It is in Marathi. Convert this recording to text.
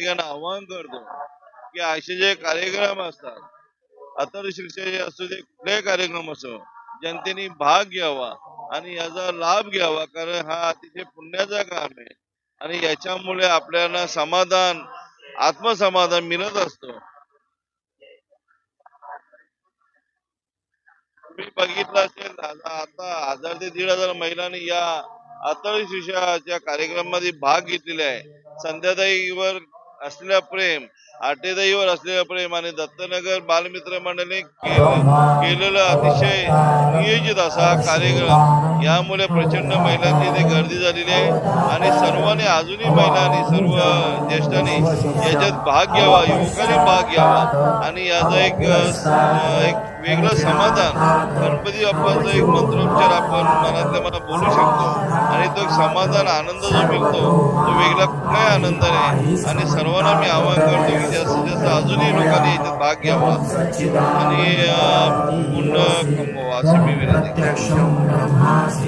नागरिकांना आवाहन करतो की असे जे कार्यक्रम असतात अतल शिक्षाचे असू दे कुठलाही कार्यक्रम असो जनतेने भाग घ्यावा आणि याचा लाभ घ्यावा कारण हा अतिशय पुण्याचा काम आहे आणि याच्यामुळे आपल्याला समाधान आत्मसमाधान मिळत असतं. तुम्ही बघितलं असेल आता 1000 ते 1500 महिलांनी या अतल शिक्षाच्या कार्यक्रमामध्ये भाग घेतलेला आहे. संध्याताईवर असलेलं प्रेम, आटेताईवर असलेलं प्रेम आणि दत्तनगर बालमित्र मंडळाने केलेलं अतिशय नियोजित असा हा कार्यक्रम यामुळे प्रचंड महिलांची इथे गर्दी झालेली आहे आणि सर्वांनी अजूनही महिलांनी सर्व ज्येष्ठांनी याच्यात भाग घ्यावा, युवकांनी भाग घ्यावा आणि याचा एक वेगळं समाधान गणपती बाप्पाचा एक मंत्रोच्चार आपण मनातल्या मनात बोलू शकतो आणि तो एक समाधान आनंद जो मिळतो तो वेगळा कुठलाही आनंद नाही आणि सर्वांना मी आवाहन करतो की जास्तीत जास्त अजूनही लोकांनी याच्यात भाग घ्यावा आणि पुण्य कमवावा अशी मी विनंती करतो.